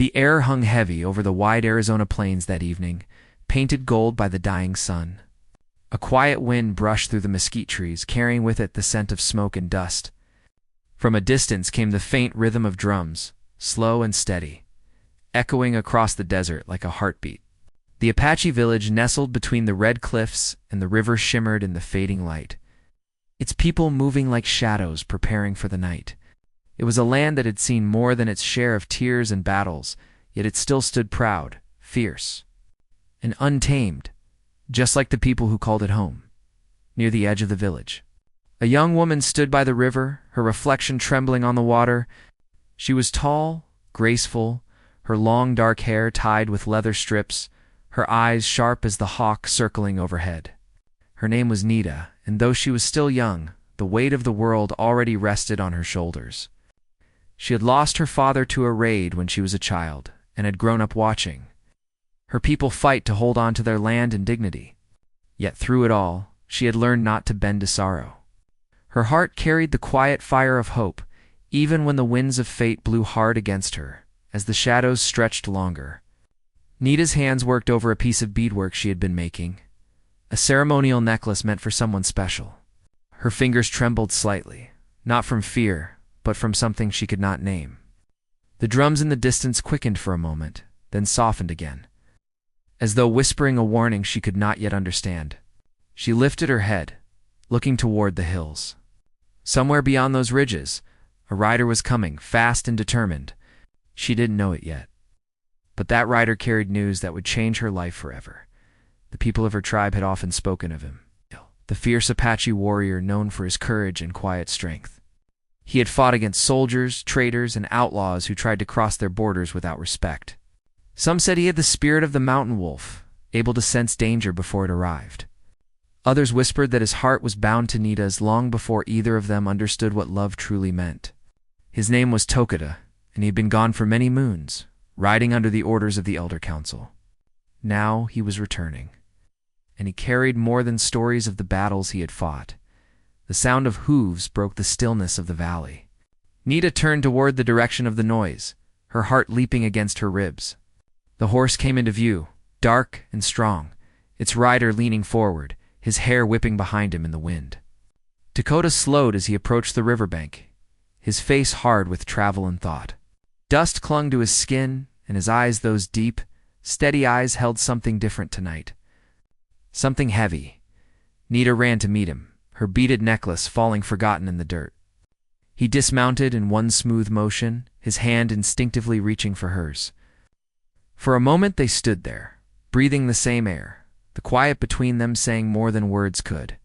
The air hung heavy over the wide Arizona plains that evening, painted gold by the dying sun. A quiet wind brushed through the mesquite trees, carrying with it the scent of smoke and dust. From a distance came the faint rhythm of drums, slow and steady, echoing across the desert like a heartbeat. The Apache village nestled between the red cliffs, and the river shimmered in the fading light, its people moving like shadows preparing for the night. It was a land that had seen more than its share of tears and battles, yet it still stood proud, fierce, and untamed, just like the people who called it home. Near the edge of the village, a young woman stood by the river, her reflection trembling on the water. She was tall, graceful, her long dark hair tied with leather strips, her eyes sharp as the hawk circling overhead. Her name was Nita, and though she was still young, the weight of the world already rested on her shoulders. She had lost her father to a raid when she was a child, and had grown up watching her people fight to hold on to their land and dignity. Yet through it all, she had learned not to bend to sorrow. Her heart carried the quiet fire of hope, even when the winds of fate blew hard against her, as the shadows stretched longer. Nita's hands worked over a piece of beadwork she had been making, a ceremonial necklace meant for someone special. Her fingers trembled slightly, not from fear, but from something she could not name. The drums in the distance quickened for a moment, then softened again, as though whispering a warning she could not yet understand. She lifted her head, looking toward the hills. Somewhere beyond those ridges, a rider was coming, fast and determined. She didn't know it yet, but that rider carried news that would change her life forever. The people of her tribe had often spoken of him, the fierce Apache warrior known for his courage and quiet strength. He had fought against soldiers, traitors, and outlaws who tried to cross their borders without respect. Some said he had the spirit of the mountain wolf, able to sense danger before it arrived. Others whispered that his heart was bound to Nita's long before either of them understood what love truly meant. His name was Tokita, and he had been gone for many moons, riding under the orders of the Elder Council. Now he was returning, and he carried more than stories of the battles he had fought. The sound of hooves broke the stillness of the valley. Nita turned toward the direction of the noise, her heart leaping against her ribs. The horse came into view, dark and strong, its rider leaning forward, his hair whipping behind him in the wind. Dakota slowed as he approached the riverbank, his face hard with travel and thought. Dust clung to his skin, and his eyes, those deep, steady eyes, held something different tonight. Something heavy. Nita ran to meet him, her beaded necklace falling forgotten in the dirt. He dismounted in one smooth motion, his hand instinctively reaching for hers. For a moment they stood there, breathing the same air, the quiet between them saying more than words could.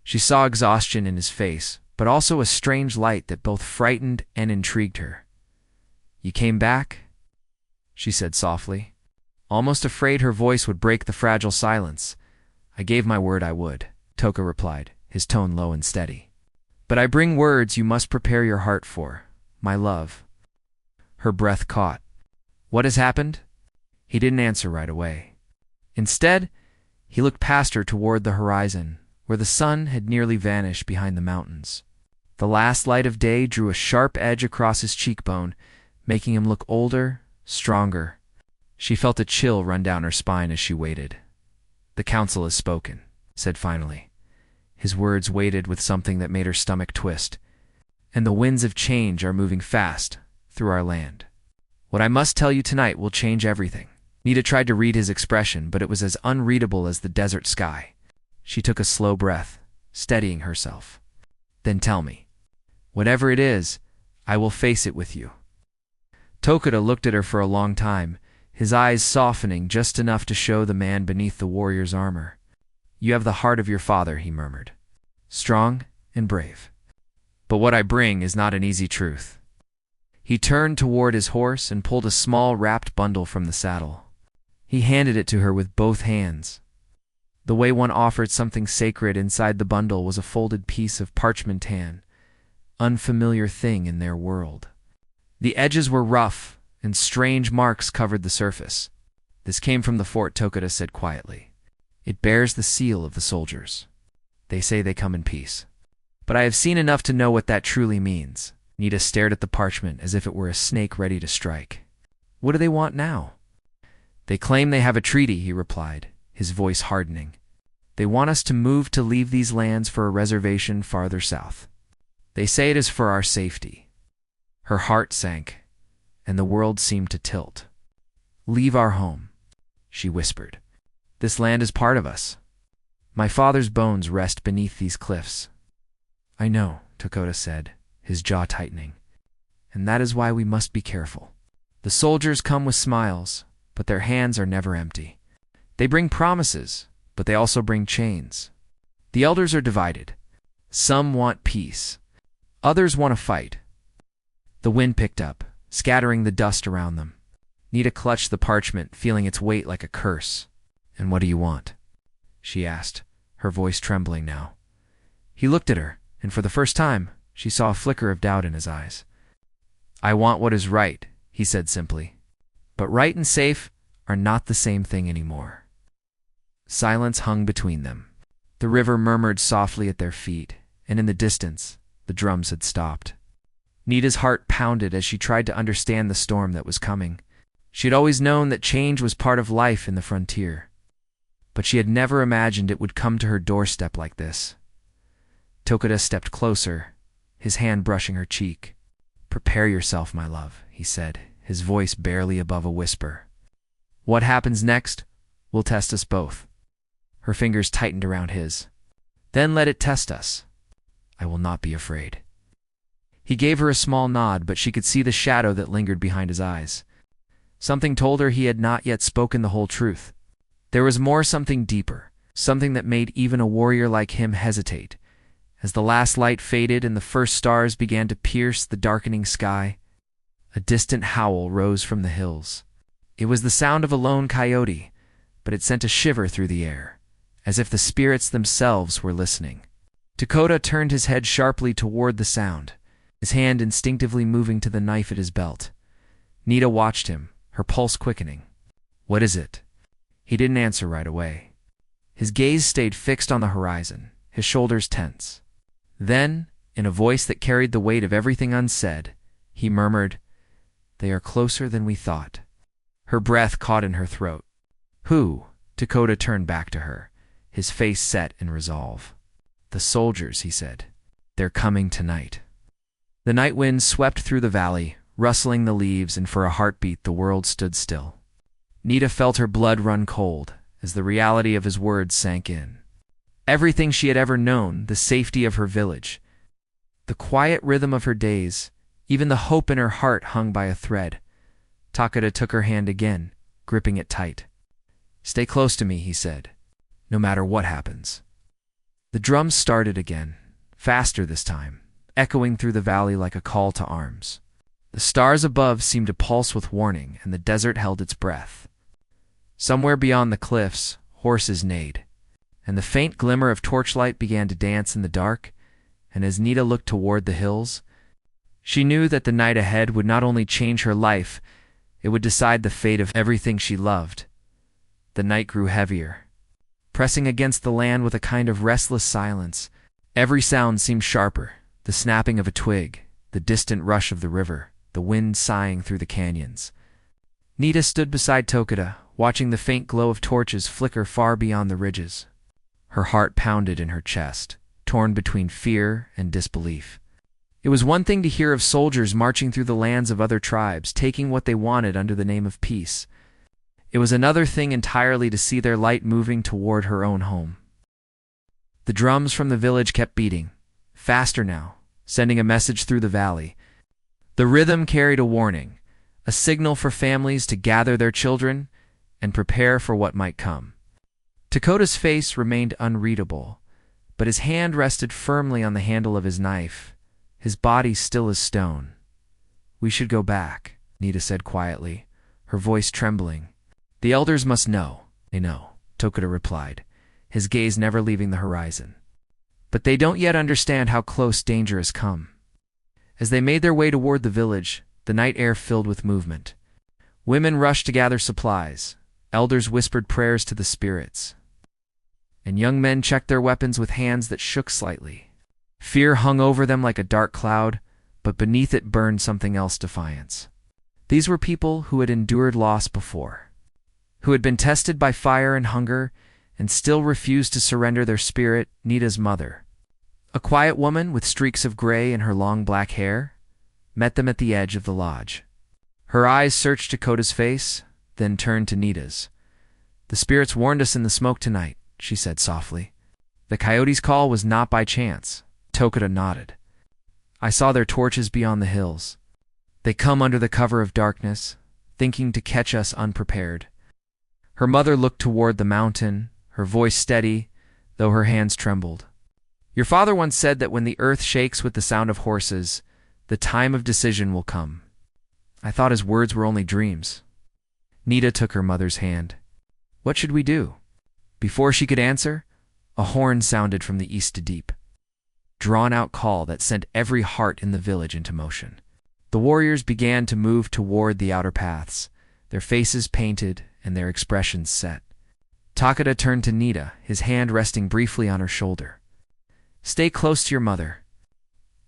She saw exhaustion in his face, but also a strange light that both frightened and intrigued her. "You came back?" she said softly, almost afraid her voice would break the fragile silence. "I gave my word I would," Toka replied, his tone low and steady. "But I bring words you must prepare your heart for, my love." Her breath caught. "What has happened?" He didn't answer right away. Instead, he looked past her toward the horizon, where the sun had nearly vanished behind the mountains. The last light of day drew a sharp edge across his cheekbone, making him look older, stronger. She felt a chill run down her spine as she waited. "The council has spoken," said finally. His words weighted with something that made her stomach twist. "And the winds of change are moving fast through our land. What I must tell you tonight will change everything." Nita tried to read his expression, but it was as unreadable as the desert sky. She took a slow breath, steadying herself. "Then tell me. Whatever it is, I will face it with you." Tokita looked at her for a long time, his eyes softening just enough to show the man beneath the warrior's armor. "You have the heart of your father," he murmured, "strong and brave. But what I bring is not an easy truth." He turned toward his horse and pulled a small wrapped bundle from the saddle. He handed it to her with both hands. The way one offered something sacred, inside the bundle was a folded piece of parchment tan, unfamiliar thing in their world. The edges were rough, and strange marks covered the surface. "This came from the fort," Tokita said quietly. "It bears the seal of the soldiers. They say they come in peace. But I have seen enough to know what that truly means." Nita stared at the parchment as if it were a snake ready to strike. What do they want now? They claim they have a treaty, he replied, his voice hardening. They want us to move to leave these lands for a reservation farther south. They say it is for our safety. Her heart sank, and the world seemed to tilt. Leave our home, she whispered. This land is part of us. My father's bones rest beneath these cliffs. I know, Dakota said, his jaw tightening. And that is why we must be careful. The soldiers come with smiles, but their hands are never empty. They bring promises, but they also bring chains. The elders are divided. Some want peace. Others want to fight. The wind picked up, scattering the dust around them. Nita clutched the parchment, feeling its weight like a curse. And what do you want? She asked, her voice trembling now. He looked at her, and for the first time, she saw a flicker of doubt in his eyes. I want what is right, he said simply. But right and safe are not the same thing anymore. Silence hung between them. The river murmured softly at their feet, and in the distance, the drums had stopped. Nita's heart pounded as she tried to understand the storm that was coming. She had always known that change was part of life in the frontier, but she had never imagined it would come to her doorstep like this. Tokuda stepped closer, his hand brushing her cheek. Prepare yourself, my love, he said, his voice barely above a whisper. What happens next will test us both. Her fingers tightened around his. Then let it test us. I will not be afraid. He gave her a small nod, but she could see the shadow that lingered behind his eyes. Something told her he had not yet spoken the whole truth. There was more, something deeper, something that made even a warrior like him hesitate. As the last light faded and the first stars began to pierce the darkening sky, a distant howl rose from the hills. It was the sound of a lone coyote, but it sent a shiver through the air, as if the spirits themselves were listening. Dakota turned his head sharply toward the sound, his hand instinctively moving to the knife at his belt. Nita watched him, her pulse quickening. What is it? He didn't answer right away. His gaze stayed fixed on the horizon, his shoulders tense. Then, in a voice that carried the weight of everything unsaid, he murmured, They are closer than we thought. Her breath caught in her throat. Who? Dakota turned back to her, his face set in resolve. The soldiers, he said. They're coming tonight. The night wind swept through the valley, rustling the leaves, and for a heartbeat the world stood still. Nita felt her blood run cold as the reality of his words sank in. Everything she had ever known, the safety of her village, the quiet rhythm of her days, even the hope in her heart hung by a thread. Takeda took her hand again, gripping it tight. Stay close to me, he said, no matter what happens. The drums started again, faster this time, echoing through the valley like a call to arms. The stars above seemed to pulse with warning, and the desert held its breath. Somewhere beyond the cliffs, horses neighed, and the faint glimmer of torchlight began to dance in the dark, and as Nita looked toward the hills, she knew that the night ahead would not only change her life, it would decide the fate of everything she loved. The night grew heavier, pressing against the land with a kind of restless silence. Every sound seemed sharper, the snapping of a twig, the distant rush of the river, the wind sighing through the canyons. Nita stood beside Tokuda, watching the faint glow of torches flicker far beyond the ridges. Her heart pounded in her chest, torn between fear and disbelief. It was one thing to hear of soldiers marching through the lands of other tribes, taking what they wanted under the name of peace. It was another thing entirely to see their light moving toward her own home. The drums from the village kept beating, faster now, sending a message through the valley. The rhythm carried a warning, a signal for families to gather their children and prepare for what might come. Takoda's face remained unreadable, but his hand rested firmly on the handle of his knife, his body still as stone. We should go back, Nita said quietly, her voice trembling. The elders must know. They know, Tokuda replied, his gaze never leaving the horizon. But they don't yet understand how close danger has come. As they made their way toward the village, the night air filled with movement. Women rushed to gather supplies, elders whispered prayers to the spirits, and young men checked their weapons with hands that shook slightly. Fear hung over them like a dark cloud, but beneath it burned something else, defiance. These were people who had endured loss before, who had been tested by fire and hunger, and still refused to surrender their spirit. Nita's mother, a quiet woman with streaks of gray in her long black hair, met them at the edge of the lodge. Her eyes searched Dakota's face, then turned to Nita's. "The spirits warned us in the smoke tonight," she said softly. "The coyote's call was not by chance." Dakota nodded. "I saw their torches beyond the hills. They come under the cover of darkness, thinking to catch us unprepared." Her mother looked toward the mountain, her voice steady, though her hands trembled. "Your father once said that when the earth shakes with the sound of horses, the time of decision will come. I thought his words were only dreams." Nita took her mother's hand. "What should we do?" Before she could answer, a horn sounded from the east to deep. Drawn-out call that sent every heart in the village into motion. The warriors began to move toward the outer paths, their faces painted and their expressions set. Takeda turned to Nita, his hand resting briefly on her shoulder. "Stay close to your mother.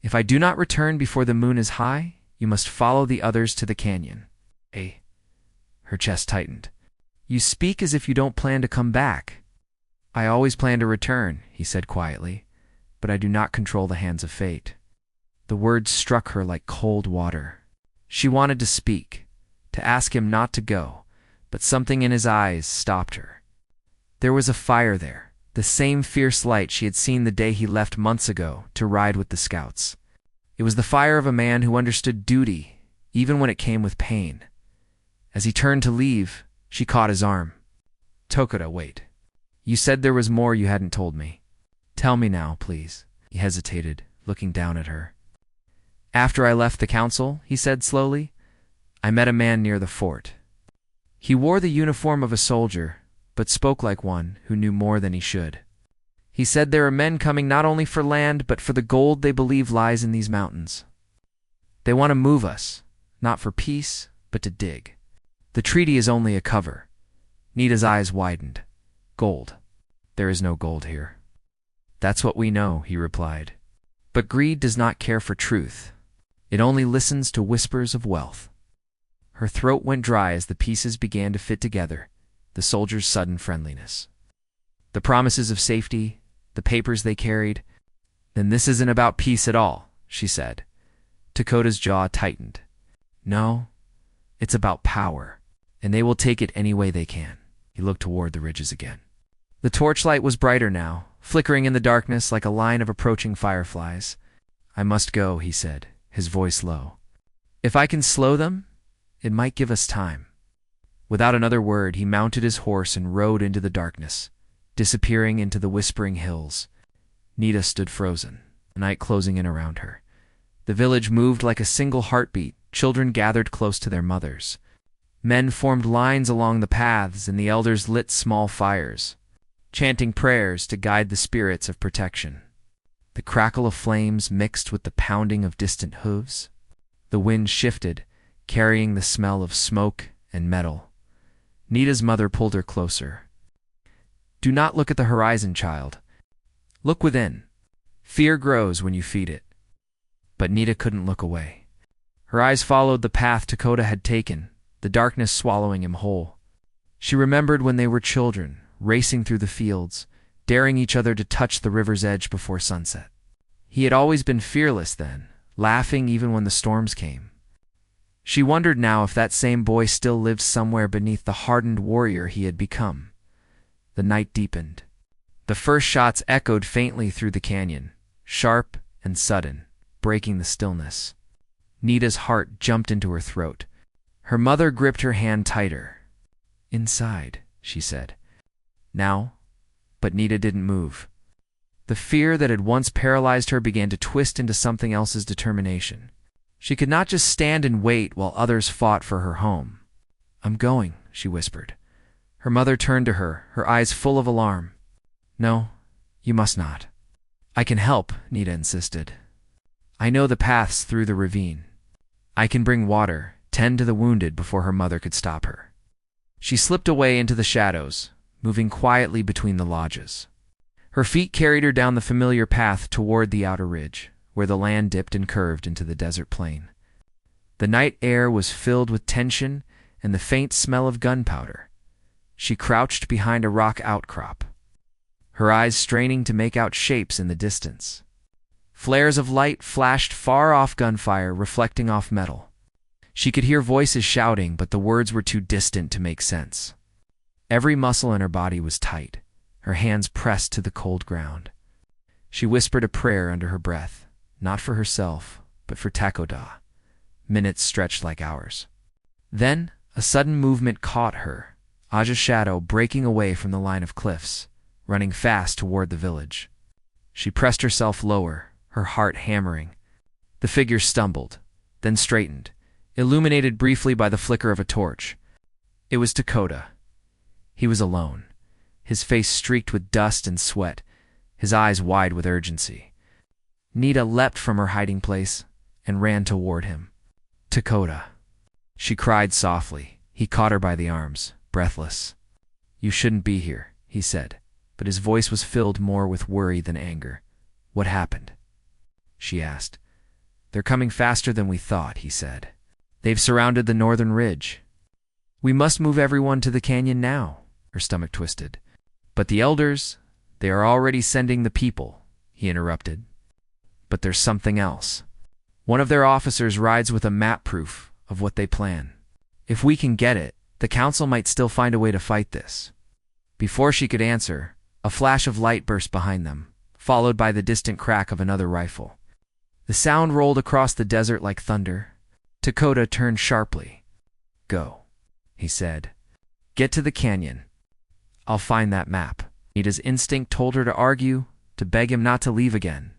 If I do not return before the moon is high, you must follow the others to the canyon." Her chest tightened. "You speak as if you don't plan to come back." "I always plan to return," he said quietly, "but I do not control the hands of fate." The words struck her like cold water. She wanted to speak, to ask him not to go, but something in his eyes stopped her. There was a fire there, the same fierce light she had seen the day he left months ago to ride with the scouts. It was the fire of a man who understood duty, even when it came with pain. As he turned to leave, she caught his arm. "Dakota, wait. You said there was more you hadn't told me. Tell me now, please." He hesitated, looking down at her. "After I left the council," he said slowly, "I met a man near the fort. He wore the uniform of a soldier, but spoke like one who knew more than he should. He said there are men coming not only for land, but for the gold they believe lies in these mountains. They want to move us, not for peace, but to dig. The treaty is only a cover." Nita's eyes widened. "Gold. There is no gold here." "That's what we know," he replied. "But greed does not care for truth. It only listens to whispers of wealth." Her throat went dry as the pieces began to fit together, the soldiers' sudden friendliness, the promises of safety, the papers they carried. "Then this isn't about peace at all," she said. Dakota's jaw tightened. "No, it's about power, and they will take it any way they can." He looked toward the ridges again. The torchlight was brighter now, flickering in the darkness like a line of approaching fireflies. "I must go," he said, his voice low. "If I can slow them, it might give us time." Without another word, he mounted his horse and rode into the darkness, disappearing into the whispering hills. Nita stood frozen, the night closing in around her. The village moved like a single heartbeat. Children gathered close to their mothers. Men formed lines along the paths, and the elders lit small fires, chanting prayers to guide the spirits of protection. The crackle of flames mixed with the pounding of distant hooves. The wind shifted, carrying the smell of smoke and metal. Nita's mother pulled her closer. "Do not look at the horizon, child. Look within. Fear grows when you feed it." But Nita couldn't look away. Her eyes followed the path Dakota had taken, the darkness swallowing him whole. She remembered when they were children, racing through the fields, daring each other to touch the river's edge before sunset. He had always been fearless then, laughing even when the storms came. She wondered now if that same boy still lived somewhere beneath the hardened warrior he had become. The night deepened. The first shots echoed faintly through the canyon, sharp and sudden, breaking the stillness. Nita's heart jumped into her throat. Her mother gripped her hand tighter. "Inside," she said. "Now?" But Nita didn't move. The fear that had once paralyzed her began to twist into something else's determination. She could not just stand and wait while others fought for her home. "I'm going," she whispered. Her mother turned to her, her eyes full of alarm. "No, you must not." "I can help," Nita insisted. "I know the paths through the ravine. I can bring water, tend to the wounded," before her mother could stop her. She slipped away into the shadows, moving quietly between the lodges. Her feet carried her down the familiar path toward the outer ridge, where the land dipped and curved into the desert plain. The night air was filled with tension and the faint smell of gunpowder. She crouched behind a rock outcrop, her eyes straining to make out shapes in the distance. Flares of light flashed far off, gunfire reflecting off metal. She could hear voices shouting, but the words were too distant to make sense. Every muscle in her body was tight, her hands pressed to the cold ground. She whispered a prayer under her breath, not for herself, but for Takoda. Minutes stretched like hours. Then, a sudden movement caught her, Aja's shadow breaking away from the line of cliffs, running fast toward the village. She pressed herself lower, her heart hammering. The figure stumbled, then straightened, illuminated briefly by the flicker of a torch. It was Takoda. He was alone, his face streaked with dust and sweat, his eyes wide with urgency. Nita leapt from her hiding place and ran toward him. "Takoda," she cried softly. He caught her by the arms, breathless. "You shouldn't be here," he said, but his voice was filled more with worry than anger. "What happened?" she asked. "They're coming faster than we thought," he said. "They've surrounded the northern ridge. We must move everyone to the canyon now." Her stomach twisted. "But the elders, they are already sending the people," he interrupted. "But there's something else. One of their officers rides with a map proof of what they plan. If we can get it, the council might still find a way to fight this." Before she could answer, a flash of light burst behind them, followed by the distant crack of another rifle. The sound rolled across the desert like thunder. Takoda turned sharply. "Go," he said. "Get to the canyon. I'll find that map." Nita's instinct told her to argue, to beg him not to leave again,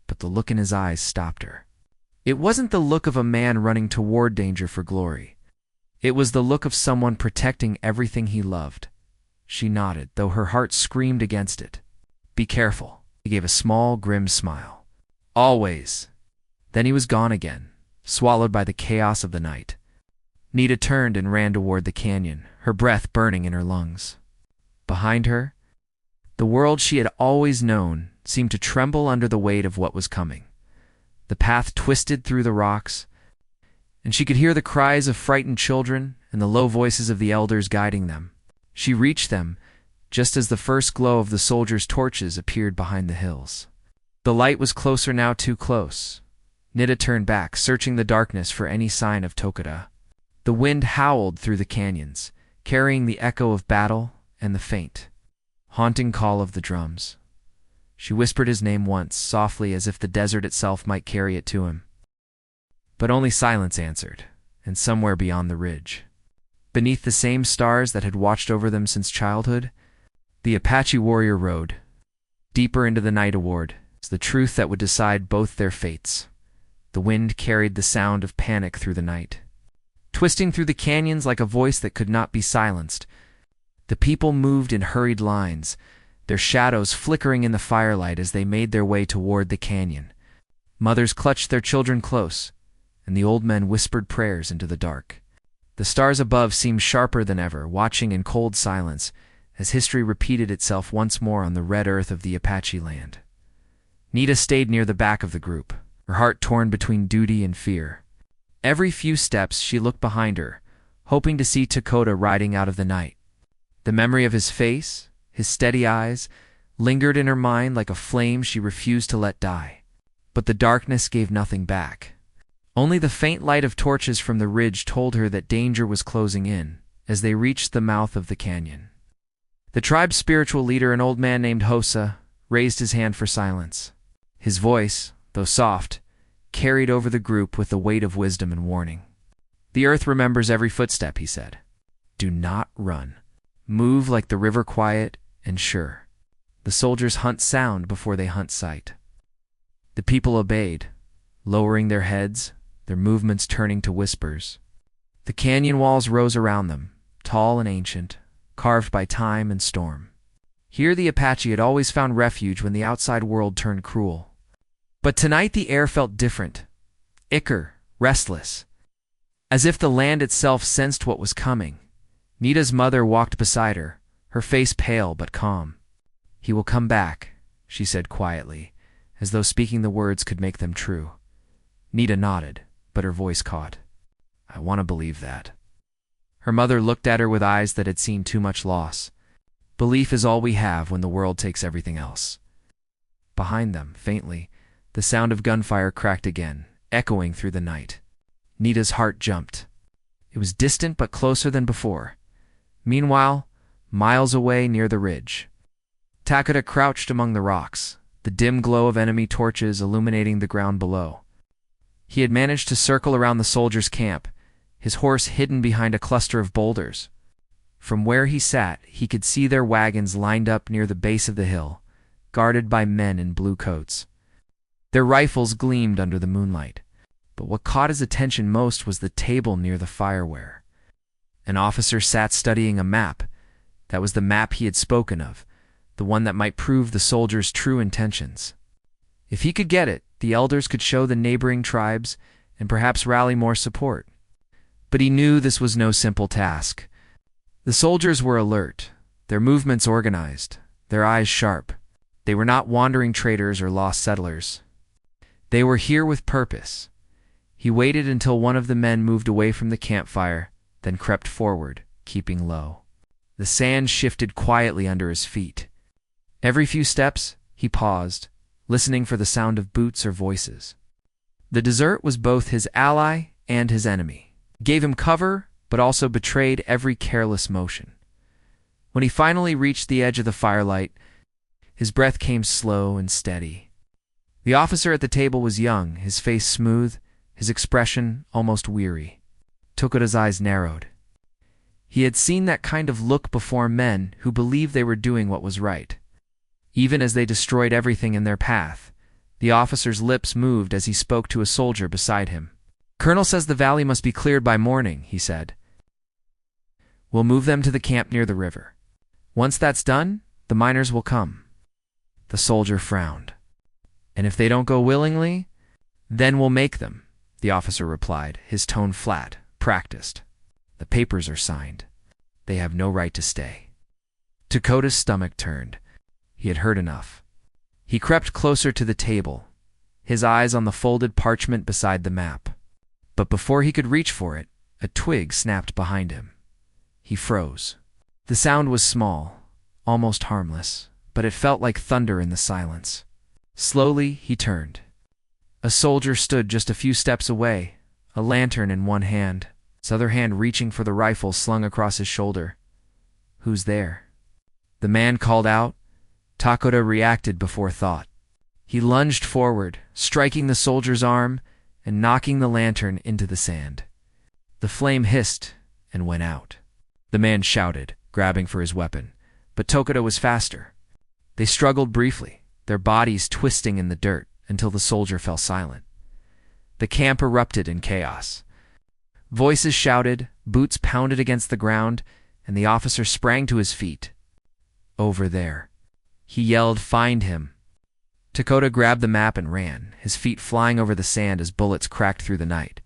but the look in his eyes stopped her. It wasn't the look of a man running toward danger for glory. It was the look of someone protecting everything he loved. She nodded, though her heart screamed against it. "Be careful." He gave a small, grim smile. "Always." Then he was gone again, swallowed by the chaos of the night. Nita turned and ran toward the canyon, her breath burning in her lungs. Behind her, the world she had always known seemed to tremble under the weight of what was coming. The path twisted through the rocks, and she could hear the cries of frightened children and the low voices of the elders guiding them. She reached them just as the first glow of the soldiers' torches appeared behind the hills. The light was closer now, too close. Nita turned back, searching the darkness for any sign of Takoda. The wind howled through the canyons, carrying the echo of battle and the faint, haunting call of the drums. She whispered his name once, softly, as if the desert itself might carry it to him. But only silence answered, and somewhere beyond the ridge, beneath the same stars that had watched over them since childhood, the Apache warrior rode, deeper into the night toward the truth that would decide both their fates. The wind carried the sound of panic through the night, twisting through the canyons like a voice that could not be silenced. The people moved in hurried lines, their shadows flickering in the firelight as they made their way toward the canyon. Mothers clutched their children close, and the old men whispered prayers into the dark. The stars above seemed sharper than ever, watching in cold silence as history repeated itself once more on the red earth of the Apache land. Nita stayed near the back of the group, her heart torn between duty and fear. Every few steps she looked behind her, hoping to see Takoda riding out of the night. The memory of his face, his steady eyes, lingered in her mind like a flame she refused to let die. But the darkness gave nothing back. Only the faint light of torches from the ridge told her that danger was closing in as they reached the mouth of the canyon. The tribe's spiritual leader, an old man named Hosa, raised his hand for silence. His voice, though soft, carried over the group with the weight of wisdom and warning. "The earth remembers every footstep," he said. "Do not run. Move like the river, quiet and sure. The soldiers hunt sound before they hunt sight." The people obeyed, lowering their heads, their movements turning to whispers. The canyon walls rose around them, tall and ancient, carved by time and storm. Here the Apache had always found refuge when the outside world turned cruel. But tonight the air felt different, ichor, restless, as if the land itself sensed what was coming. Nita's mother walked beside her, her face pale but calm. "He will come back," she said quietly, as though speaking the words could make them true. Nita nodded, but her voice caught. I want to believe that. Her mother looked at her with eyes that had seen too much loss. Belief is all we have when the world takes everything else. Behind them, faintly, the sound of gunfire cracked again, echoing through the night. Nita's heart jumped. It was distant but closer than before. Meanwhile, miles away near the ridge, Takuta crouched among the rocks, the dim glow of enemy torches illuminating the ground below. He had managed to circle around the soldiers' camp, his horse hidden behind a cluster of boulders. From where he sat, he could see their wagons lined up near the base of the hill, guarded by men in blue coats. Their rifles gleamed under the moonlight, but what caught his attention most was the table near the fireware. An officer sat studying a map. That was the map he had spoken of, the one that might prove the soldiers' true intentions. If he could get it, the elders could show the neighboring tribes and perhaps rally more support. But he knew this was no simple task. The soldiers were alert, their movements organized, their eyes sharp. They were not wandering traders or lost settlers. They were here with purpose. He waited until one of the men moved away from the campfire, then crept forward, keeping low. The sand shifted quietly under his feet. Every few steps, he paused, listening for the sound of boots or voices. The desert was both his ally and his enemy. It gave him cover, but also betrayed every careless motion. When he finally reached the edge of the firelight, his breath came slow and steady. The officer at the table was young, his face smooth, his expression almost weary. Tokuta's eyes narrowed. He had seen that kind of look before men who believed they were doing what was right. Even as they destroyed everything in their path, the officer's lips moved as he spoke to a soldier beside him. "Colonel says the valley must be cleared by morning," he said. "We'll move them to the camp near the river. Once that's done, the miners will come." The soldier frowned. "And if they don't go willingly, then we'll make them," the officer replied, his tone flat, practiced. "The papers are signed. They have no right to stay." Takuta's stomach turned. He had heard enough. He crept closer to the table, his eyes on the folded parchment beside the map. But before he could reach for it, a twig snapped behind him. He froze. The sound was small, almost harmless, but it felt like thunder in the silence. Slowly, he turned. A soldier stood just a few steps away, a lantern in one hand, his other hand reaching for the rifle slung across his shoulder. "Who's there?" The man called out. Takuta reacted before thought. He lunged forward, striking the soldier's arm and knocking the lantern into the sand. The flame hissed and went out. The man shouted, grabbing for his weapon, but Takuta was faster. They struggled briefly, their bodies twisting in the dirt until the soldier fell silent. The camp erupted in chaos. Voices shouted, boots pounded against the ground, and the officer sprang to his feet. "Over there." He yelled, "Find him." Takuta grabbed the map and ran, his feet flying over the sand as bullets cracked through the night.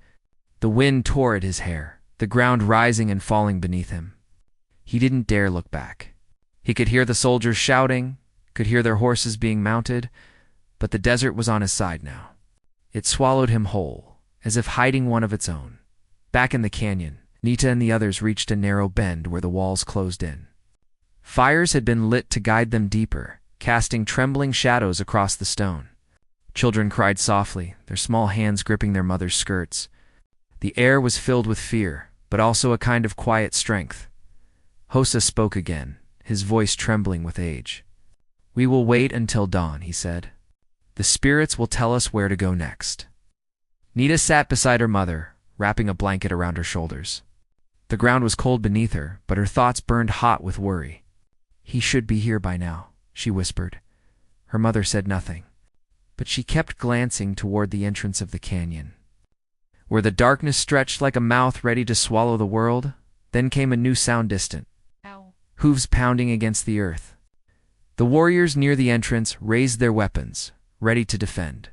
The wind tore at his hair, the ground rising and falling beneath him. He didn't dare look back. He could hear the soldiers shouting, could hear their horses being mounted, but the desert was on his side now. It swallowed him whole, as if hiding one of its own. Back in the canyon, Nita and the others reached a narrow bend where the walls closed in. Fires had been lit to guide them deeper, casting trembling shadows across the stone. Children cried softly, their small hands gripping their mother's skirts. The air was filled with fear, but also a kind of quiet strength. Hossa spoke again, his voice trembling with age. "We will wait until dawn," he said. "The spirits will tell us where to go next." Nita sat beside her mother, wrapping a blanket around her shoulders. The ground was cold beneath her, but her thoughts burned hot with worry. "He should be here by now," she whispered. Her mother said nothing, but she kept glancing toward the entrance of the canyon. Where the darkness stretched like a mouth ready to swallow the world, then came a new sound distant. Ow. Hooves pounding against the earth. The warriors near the entrance raised their weapons, ready to defend.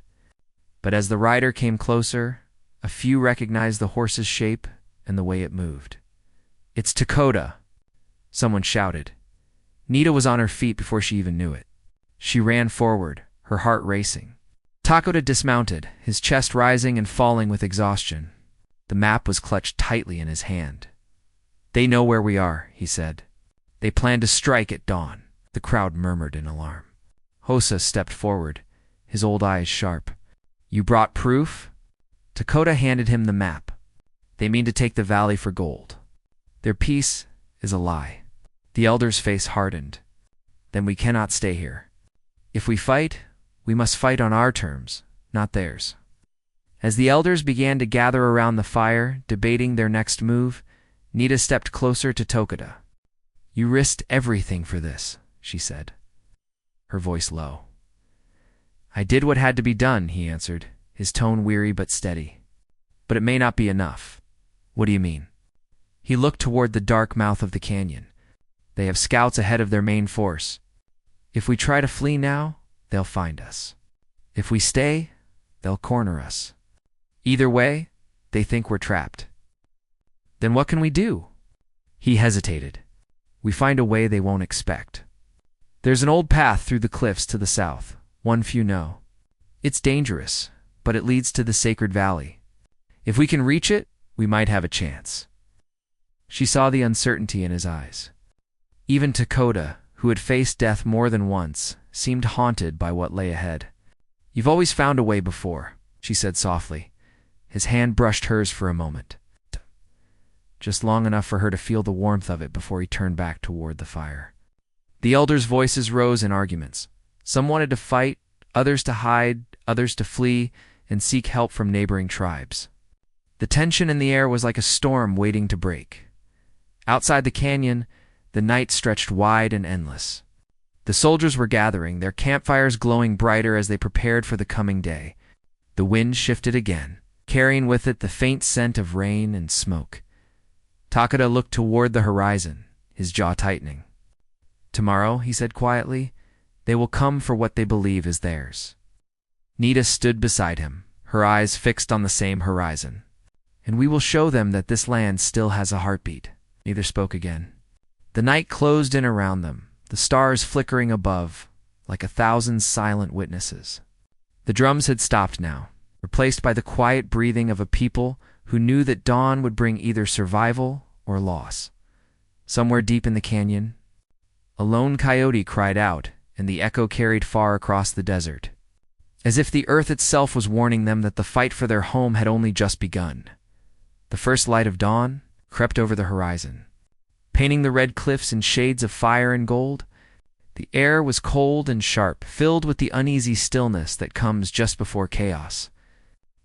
But as the rider came closer, a few recognized the horse's shape and the way it moved. "It's Takuta," someone shouted. Nita was on her feet before she even knew it. She ran forward, her heart racing. Takuta dismounted, his chest rising and falling with exhaustion. The map was clutched tightly in his hand. "They know where we are," he said. "They plan to strike at dawn." The crowd murmured in alarm. Hossa stepped forward, his old eyes sharp. "You brought proof?" Dakota handed him the map. "They mean to take the valley for gold. Their peace is a lie." The elder's face hardened. "Then we cannot stay here. If we fight, we must fight on our terms, not theirs." As the elders began to gather around the fire, debating their next move, Nita stepped closer to Tokuda. "You risked everything for this," she said, her voice low. "I did what had to be done," he answered, his tone weary but steady. "But it may not be enough." "What do you mean?" He looked toward the dark mouth of the canyon. "They have scouts ahead of their main force. If we try to flee now, they'll find us. If we stay, they'll corner us. Either way, they think we're trapped." "Then what can we do?" He hesitated. "We find a way they won't expect. There's an old path through the cliffs to the south, one few know. It's dangerous, but it leads to the sacred valley. If we can reach it, we might have a chance." She saw the uncertainty in his eyes. Even Dakota, who had faced death more than once, seemed haunted by what lay ahead. "You've always found a way before," she said softly. His hand brushed hers for a moment, just long enough for her to feel the warmth of it before he turned back toward the fire. The elders' voices rose in arguments. Some wanted to fight, others to hide, others to flee and seek help from neighboring tribes. The tension in the air was like a storm waiting to break. Outside the canyon, the night stretched wide and endless. The soldiers were gathering, their campfires glowing brighter as they prepared for the coming day. The wind shifted again, carrying with it the faint scent of rain and smoke. Takeda looked toward the horizon, his jaw tightening. "Tomorrow," he said quietly, "they will come for what they believe is theirs." Nita stood beside him, her eyes fixed on the same horizon. "And we will show them that this land still has a heartbeat." Neither spoke again. The night closed in around them, the stars flickering above, like 1,000 silent witnesses. The drums had stopped now, replaced by the quiet breathing of a people who knew that dawn would bring either survival or loss. Somewhere deep in the canyon, a lone coyote cried out, and the echo carried far across the desert, as if the earth itself was warning them that the fight for their home had only just begun. The first light of dawn crept over the horizon, painting the red cliffs in shades of fire and gold. The air was cold and sharp, filled with the uneasy stillness that comes just before chaos.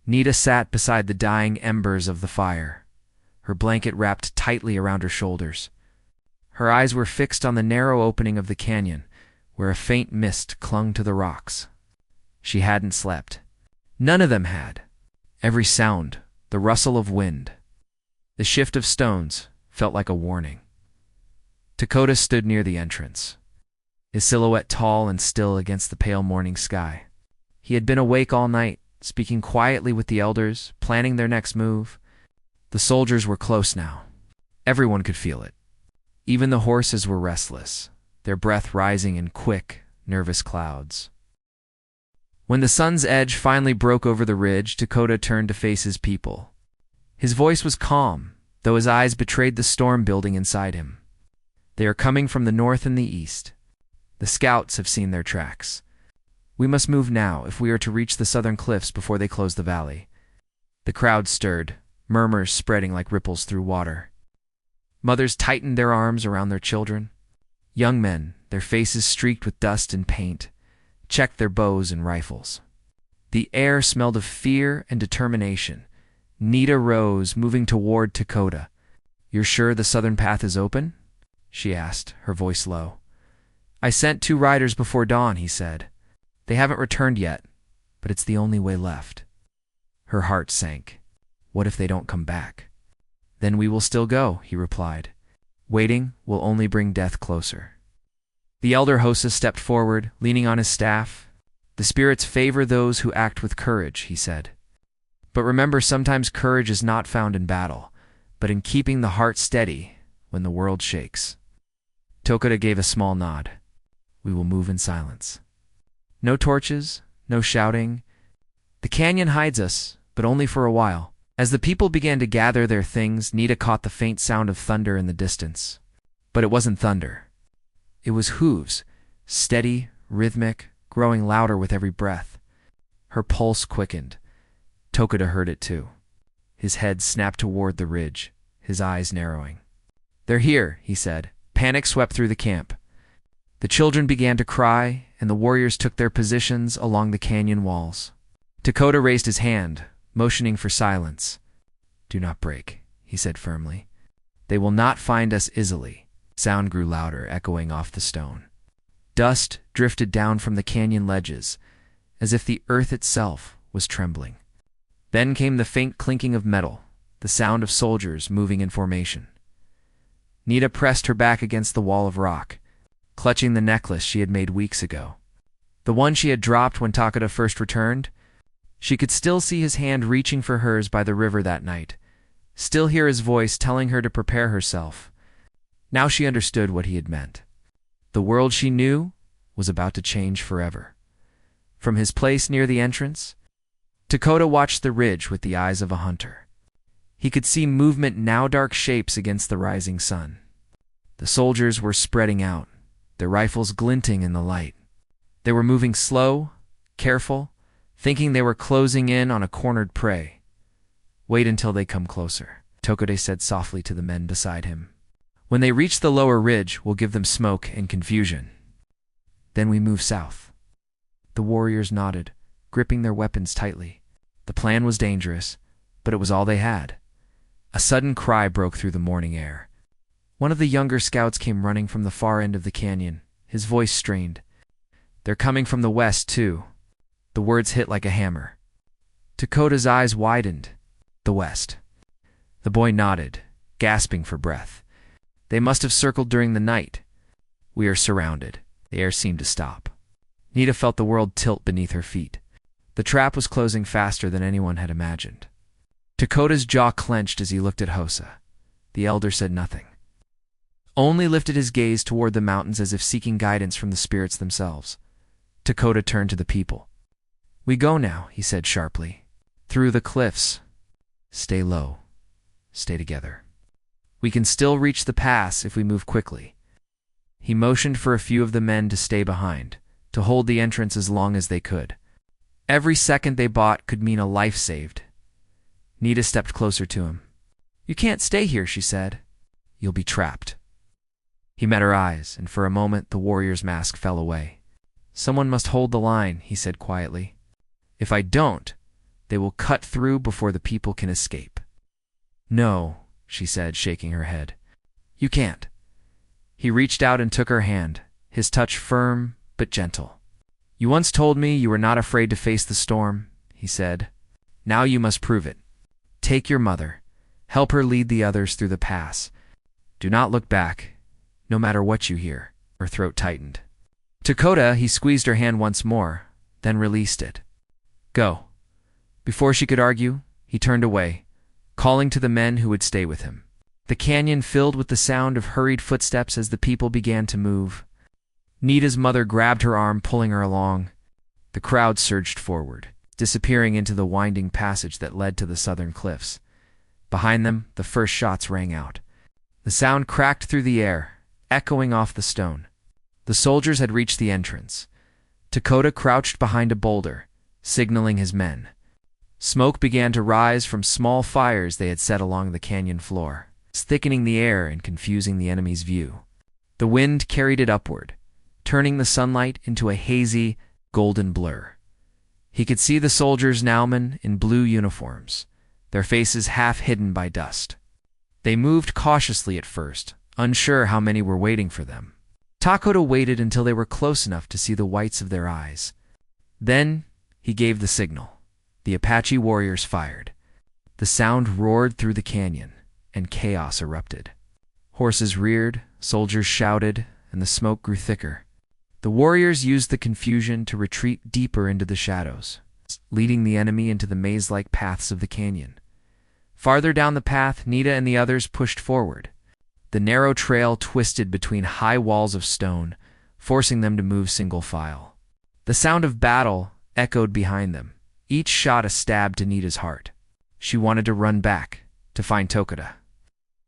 Nita sat beside the dying embers of the fire, her blanket wrapped tightly around her shoulders. Her eyes were fixed on the narrow opening of the canyon, where a faint mist clung to the rocks. She hadn't slept. None of them had. Every sound, the rustle of wind, the shift of stones, felt like a warning. Dakota stood near the entrance, his silhouette tall and still against the pale morning sky. He had been awake all night, speaking quietly with the elders, planning their next move. The soldiers were close now. Everyone could feel it. Even the horses were restless, their breath rising in quick, nervous clouds. When the sun's edge finally broke over the ridge, Dakota turned to face his people. His voice was calm, though his eyes betrayed the storm building inside him. "They are coming from the north and the east. The scouts have seen their tracks. We must move now if we are to reach the southern cliffs before they close the valley." The crowd stirred, murmurs spreading like ripples through water. Mothers tightened their arms around their children. Young men, their faces streaked with dust and paint, checked their bows and rifles. The air smelled of fear and determination. Nita rose, moving toward Dakota. "You're sure the southern path is open?" she asked, her voice low. "I sent 2 riders before dawn," he said. "They haven't returned yet, but it's the only way left." Her heart sank. What if they don't come back? "Then we will still go," he replied. "Waiting will only bring death closer." The elder Hossa stepped forward, leaning on his staff. "The spirits favor those who act with courage," he said. "But remember, sometimes courage is not found in battle, but in keeping the heart steady when the world shakes." Tokuda gave a small nod. "We will move in silence. No torches, no shouting. The canyon hides us, but only for a while. As the people began to gather their things, Nita caught the faint sound of thunder in the distance. But it wasn't thunder. It was hooves, steady, rhythmic, growing louder with every breath. Her pulse quickened. Tokuda heard it too. His head snapped toward the ridge, his eyes narrowing. "They're here," he said. Panic swept through the camp. The children began to cry, and the warriors took their positions along the canyon walls. Tokuda raised his hand, motioning for silence. "Do not break," he said firmly. "They will not find us easily." Sound grew louder, echoing off the stone. Dust drifted down from the canyon ledges, as if the earth itself was trembling. Then came the faint clinking of metal, the sound of soldiers moving in formation. Nita pressed her back against the wall of rock, clutching the necklace she had made weeks ago. The one she had dropped when Tokuda first returned. She could still see his hand reaching for hers by the river that night, still hear his voice telling her to prepare herself. Now she understood what he had meant. The world she knew was about to change forever. From his place near the entrance, Tokuda watched the ridge with the eyes of a hunter. He could see movement, now dark shapes against the rising sun. The soldiers were spreading out, their rifles glinting in the light. They were moving slow, careful, thinking they were closing in on a cornered prey. "Wait until they come closer," Tokuda said softly to the men beside him. "When they reach the lower ridge, we'll give them smoke and confusion. Then we move south." The warriors nodded, gripping their weapons tightly. The plan was dangerous, but it was all they had. A sudden cry broke through the morning air. One of the younger scouts came running from the far end of the canyon, his voice strained. "They're coming from the west, too." The words hit like a hammer. Tokuda's eyes widened. The west. The boy nodded, gasping for breath. "They must have circled during the night. We are surrounded." The air seemed to stop. Nita felt the world tilt beneath her feet. The trap was closing faster than anyone had imagined. Tokuda's jaw clenched as he looked at Hosa. The elder said nothing, only lifted his gaze toward the mountains as if seeking guidance from the spirits themselves. Tokuda turned to the people. "We go now," he said sharply. "Through the cliffs. Stay low. Stay together. We can still reach the pass if we move quickly." He motioned for a few of the men to stay behind, to hold the entrance as long as they could. Every second they bought could mean a life saved. Nita stepped closer to him. "You can't stay here," she said. "You'll be trapped." He met her eyes, and for a moment the warrior's mask fell away. "Someone must hold the line," he said quietly. "If I don't, they will cut through before the people can escape." "No," she said, shaking her head. "You can't." He reached out and took her hand, his touch firm but gentle. "You once told me you were not afraid to face the storm," he said. "Now you must prove it. Take your mother. Help her lead the others through the pass. Do not look back, no matter what you hear." Her throat tightened. Tokuda, he squeezed her hand once more, then released it. "Go." Before she could argue, he turned away, calling to the men who would stay with him. The canyon filled with the sound of hurried footsteps as the people began to move. Nita's mother grabbed her arm, pulling her along. The crowd surged forward, disappearing into the winding passage that led to the southern cliffs. Behind them, the first shots rang out. The sound cracked through the air, echoing off the stone. The soldiers had reached the entrance. Tokuda crouched behind a boulder, signaling his men. Smoke began to rise from small fires they had set along the canyon floor, thickening the air and confusing the enemy's view. The wind carried it upward, turning the sunlight into a hazy, golden blur. He could see the soldiers now men in blue uniforms, their faces half hidden by dust. They moved cautiously at first, unsure how many were waiting for them. Tokuda waited until they were close enough to see the whites of their eyes. Then he gave the signal. The Apache warriors fired. The sound roared through the canyon, and chaos erupted. Horses reared, soldiers shouted, and the smoke grew thicker. The warriors used the confusion to retreat deeper into the shadows, leading the enemy into the maze-like paths of the canyon. Farther down the path, Nita and the others pushed forward. The narrow trail twisted between high walls of stone, forcing them to move single file. The sound of battle echoed behind them, each shot a stab to Nita's heart. She wanted to run back, to find Tokuda.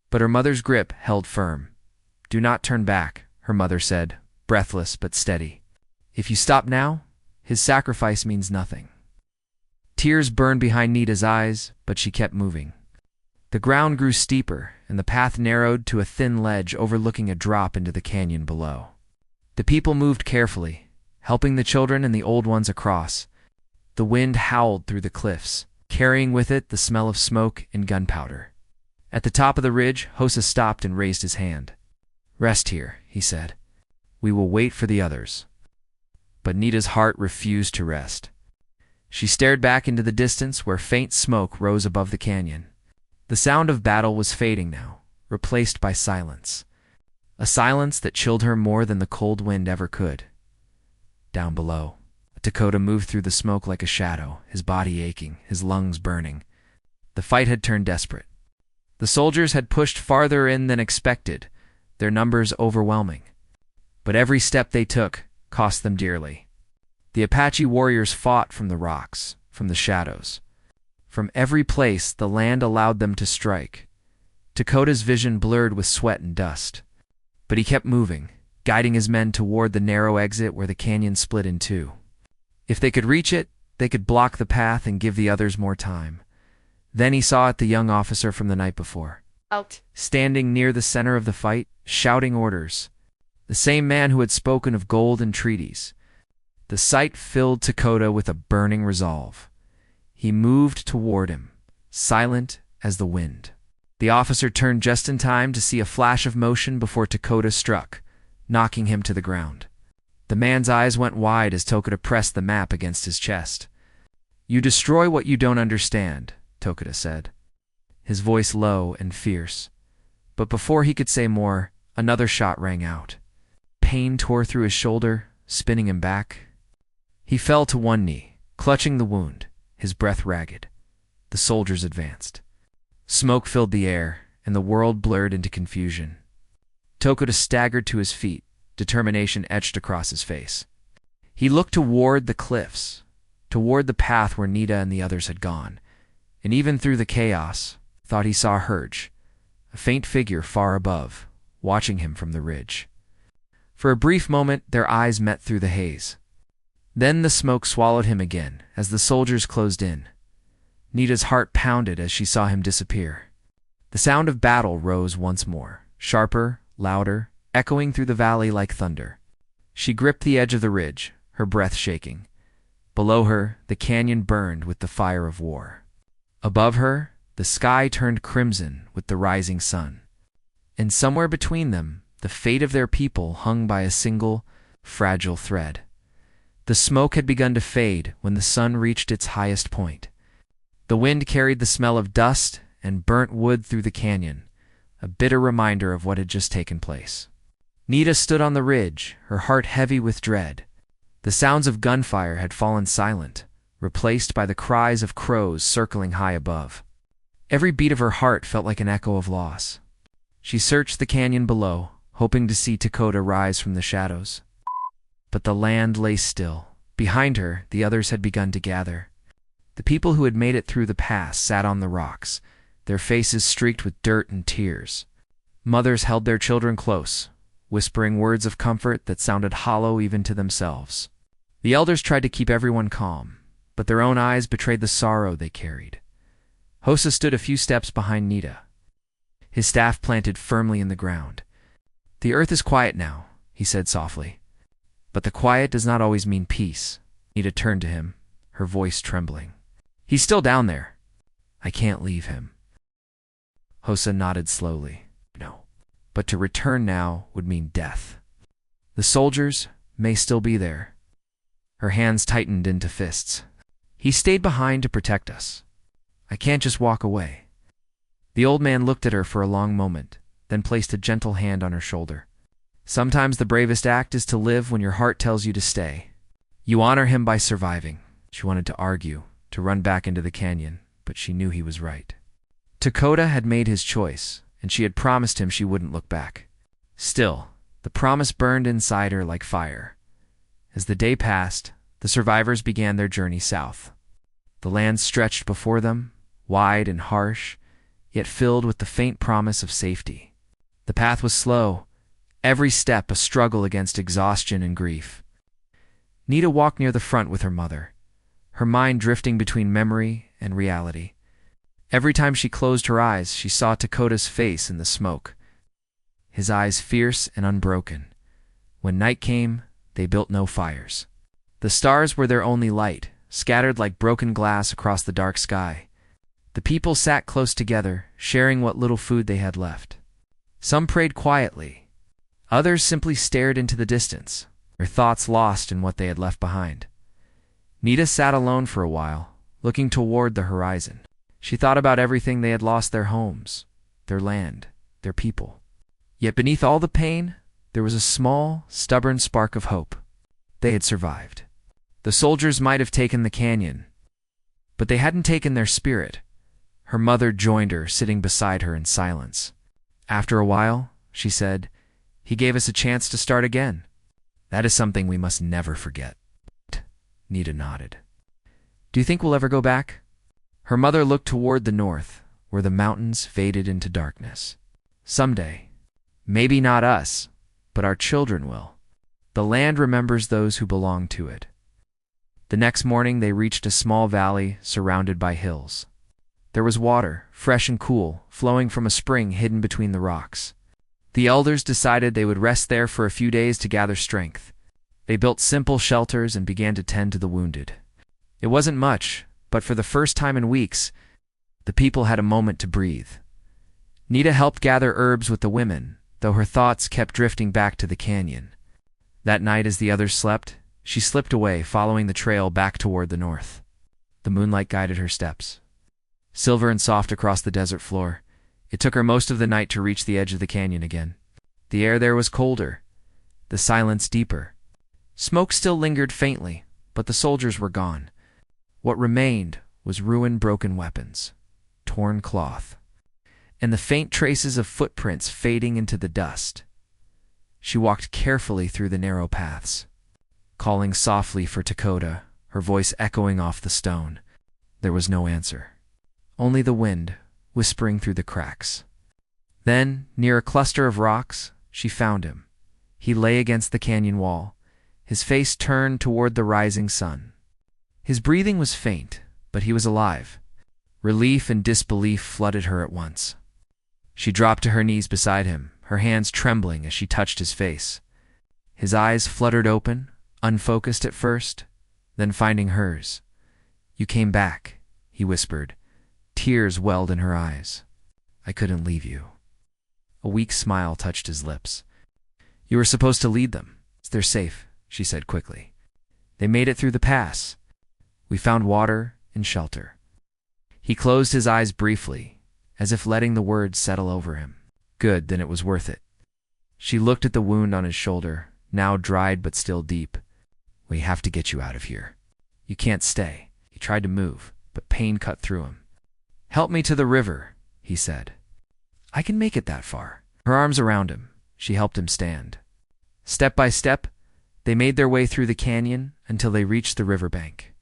But her mother's grip held firm. "Do not turn back," her mother said, breathless but steady. "If you stop now, his sacrifice means nothing." Tears burned behind Nita's eyes, but she kept moving. The ground grew steeper, and the path narrowed to a thin ledge overlooking a drop into the canyon below. The people moved carefully, helping the children and the old ones across. The wind howled through the cliffs, carrying with it the smell of smoke and gunpowder. At the top of the ridge, Hossa stopped and raised his hand. "Rest here," he said. "We will wait for the others." But Nita's heart refused to rest. She stared back into the distance where faint smoke rose above the canyon. The sound of battle was fading now, replaced by silence. A silence that chilled her more than the cold wind ever could. Down below, Dakota moved through the smoke like a shadow, his body aching, his lungs burning. The fight had turned desperate. The soldiers had pushed farther in than expected, their numbers overwhelming. But every step they took cost them dearly. The Apache warriors fought from the rocks, from the shadows. From every place the land allowed them to strike. Dakota's vision blurred with sweat and dust. But he kept moving, guiding his men toward the narrow exit where the canyon split in two. If they could reach it, they could block the path and give the others more time. Then he saw it the young officer from the night before. Out. Standing near the center of the fight, shouting orders. The same man who had spoken of gold and treaties. The sight filled Dakota with a burning resolve. He moved toward him, silent as the wind. The officer turned just in time to see a flash of motion before Dakota struck, knocking him to the ground. The man's eyes went wide as Tokuda pressed the map against his chest. "You destroy what you don't understand," Tokuda said, his voice low and fierce. But before he could say more, another shot rang out. Pain tore through his shoulder, spinning him back. He fell to one knee, clutching the wound, his breath ragged. The soldiers advanced. Smoke filled the air, and the world blurred into confusion. Tokuda staggered to his feet, determination etched across his face. He looked toward the cliffs, toward the path where Nita and the others had gone, and even through the chaos, thought he saw Herge, a faint figure far above, watching him from the ridge. For a brief moment, their eyes met through the haze. Then the smoke swallowed him again as the soldiers closed in. Nita's heart pounded as she saw him disappear. The sound of battle rose once more, sharper, louder, echoing through the valley like thunder. She gripped the edge of the ridge, her breath shaking. Below her, the canyon burned with the fire of war. Above her, the sky turned crimson with the rising sun. And somewhere between them, the fate of their people hung by a single, fragile thread. The smoke had begun to fade when the sun reached its highest point. The wind carried the smell of dust and burnt wood through the canyon, a bitter reminder of what had just taken place. Nita stood on the ridge, her heart heavy with dread. The sounds of gunfire had fallen silent, replaced by the cries of crows circling high above. Every beat of her heart felt like an echo of loss. She searched the canyon below, hoping to see Dakota rise from the shadows. But the land lay still. Behind her, the others had begun to gather. The people who had made it through the pass sat on the rocks, their faces streaked with dirt and tears. Mothers held their children close, whispering words of comfort that sounded hollow even to themselves. The elders tried to keep everyone calm, but their own eyes betrayed the sorrow they carried. Hossa stood a few steps behind Nita, his staff planted firmly in the ground. "The earth is quiet now," he said softly. "But the quiet does not always mean peace." Nita turned to him, her voice trembling. "He's still down there. I can't leave him." Hossa nodded slowly. "No. But to return now would mean death. The soldiers may still be there." Her hands tightened into fists. "He stayed behind to protect us. I can't just walk away." The old man looked at her for a long moment, then placed a gentle hand on her shoulder. "Sometimes the bravest act is to live when your heart tells you to stay. You honor him by surviving." She wanted to argue, to run back into the canyon, but she knew he was right. Dakota had made his choice, and she had promised him she wouldn't look back. Still, the promise burned inside her like fire. As the day passed, the survivors began their journey south. The land stretched before them, wide and harsh, yet filled with the faint promise of safety. The path was slow, every step a struggle against exhaustion and grief. Nita walked near the front with her mother, her mind drifting between memory and reality. Every time she closed her eyes, she saw Dakota's face in the smoke, his eyes fierce and unbroken. When night came, they built no fires. The stars were their only light, scattered like broken glass across the dark sky. The people sat close together, sharing what little food they had left. Some prayed quietly. Others simply stared into the distance, their thoughts lost in what they had left behind. Nita sat alone for a while, looking toward the horizon. She thought about everything they had lost: their homes, their land, their people. Yet beneath all the pain, there was a small, stubborn spark of hope. They had survived. The soldiers might have taken the canyon, but they hadn't taken their spirit. Her mother joined her, sitting beside her in silence. After a while, she said, "He gave us a chance to start again. That is something we must never forget." Nita nodded. "Do you think we'll ever go back?" Her mother looked toward the north, where the mountains faded into darkness. "Someday. Maybe not us, but our children will. The land remembers those who belong to it." The next morning they reached a small valley surrounded by hills. There was water, fresh and cool, flowing from a spring hidden between the rocks. The elders decided they would rest there for a few days to gather strength. They built simple shelters and began to tend to the wounded. It wasn't much, but for the first time in weeks, the people had a moment to breathe. Nita helped gather herbs with the women, though her thoughts kept drifting back to the canyon. That night, as the others slept, she slipped away, following the trail back toward the north. The moonlight guided her steps, silver and soft across the desert floor. It took her most of the night to reach the edge of the canyon again. The air there was colder, the silence deeper. Smoke still lingered faintly, but the soldiers were gone. What remained was ruined, broken weapons, torn cloth, and the faint traces of footprints fading into the dust. She walked carefully through the narrow paths, calling softly for Dakota, her voice echoing off the stone. There was no answer, only the wind whispering through the cracks. Then, near a cluster of rocks, she found him. He lay against the canyon wall, his face turned toward the rising sun. His breathing was faint, but he was alive. Relief and disbelief flooded her at once. She dropped to her knees beside him, her hands trembling as she touched his face. His eyes fluttered open, unfocused at first, then finding hers. "You came back," he whispered. Tears welled in her eyes. "I couldn't leave you." A weak smile touched his lips. "You were supposed to lead them. They're safe," she said quickly. "They made it through the pass. We found water and shelter." He closed his eyes briefly, as if letting the words settle over him. "Good, then it was worth it." She looked at the wound on his shoulder, now dried but still deep. "We have to get you out of here. You can't stay." He tried to move, but pain cut through him. "Help me to the river," he said. "I can make it that far." Her arms around him, she helped him stand. Step by step, they made their way through the canyon until they reached the riverbank.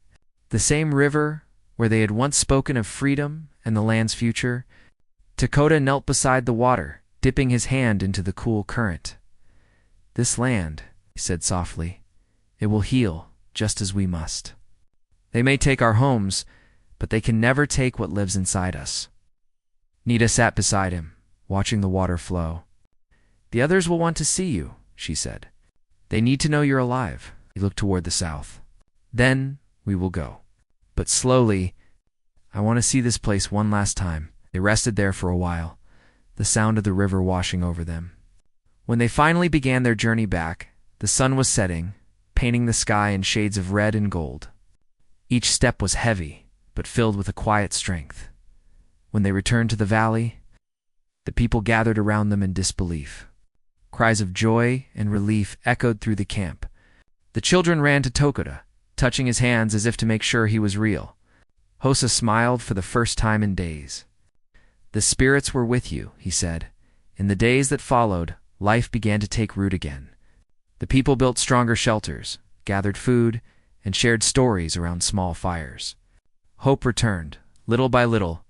The same river where they had once spoken of freedom and the land's future. Dakota knelt beside the water, dipping his hand into the cool current. "This land," he said softly, "it will heal just as we must. They may take our homes, but they can never take what lives inside us." Nita sat beside him, watching the water flow. "The others will want to see you," she said. "They need to know you're alive." He looked toward the south. "Then we will go. But slowly. I want to see this place one last time." They rested there for a while, the sound of the river washing over them. When they finally began their journey back, the sun was setting, painting the sky in shades of red and gold. Each step was heavy, but filled with a quiet strength. When they returned to the valley, the people gathered around them in disbelief. Cries of joy and relief echoed through the camp. The children ran to Dakota, touching his hands as if to make sure he was real. Hossa smiled for the first time in days. "The spirits were with you," he said. In the days that followed, life began to take root again. The people built stronger shelters, gathered food, and shared stories around small fires. Hope returned, little by little,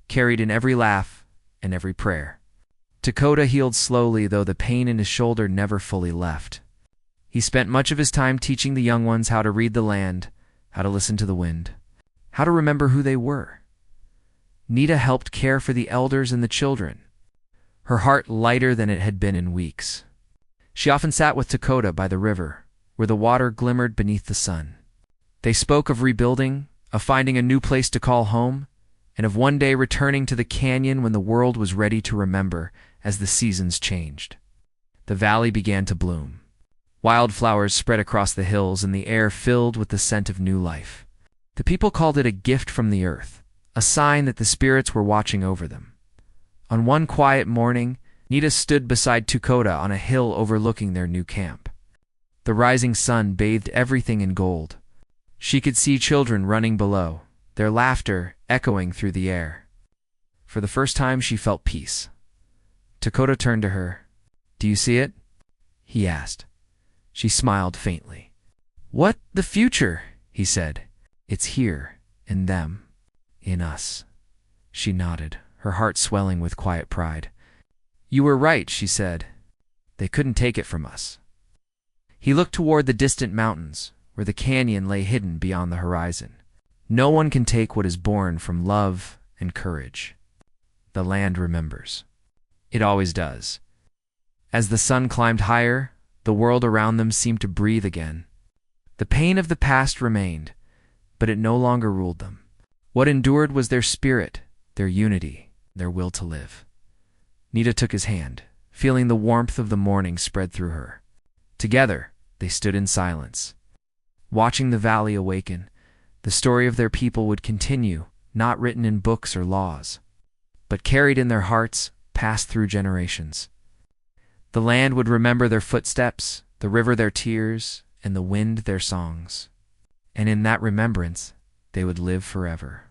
carried in every laugh and every prayer. Dakota healed slowly, though the pain in his shoulder never fully left. He spent much of his time teaching the young ones how to read the land, how to listen to the wind, how to remember who they were. Nita helped care for the elders and the children, her heart lighter than it had been in weeks. She often sat with Dakota by the river, where the water glimmered beneath the sun. They spoke of rebuilding, of finding a new place to call home, and of one day returning to the canyon when the world was ready to remember as the seasons changed. The valley began to bloom. Wildflowers spread across the hills and the air filled with the scent of new life. The people called it a gift from the earth, a sign that the spirits were watching over them. On one quiet morning, Nita stood beside Dakota on a hill overlooking their new camp. The rising sun bathed everything in gold. She could see children running below, their laughter echoing through the air. For the first time, she felt peace. Dakota turned to her. "Do you see it?" he asked. She smiled faintly. "What? The future?" he said. "It's here, in them, in us." She nodded, her heart swelling with quiet pride. "You were right," she said. "They couldn't take it from us." He looked toward the distant mountains, where the canyon lay hidden beyond the horizon. No one can take what is born from love and courage. The land remembers. It always does. As the sun climbed higher, the world around them seemed to breathe again. The pain of the past remained, but it no longer ruled them. What endured was their spirit, their unity, their will to live. Nita took his hand, feeling the warmth of the morning spread through her. Together, they stood in silence. Watching the valley awaken, the story of their people would continue, not written in books or laws, but carried in their hearts, passed through generations. The land would remember their footsteps, the river their tears, and the wind their songs. And in that remembrance, they would live forever.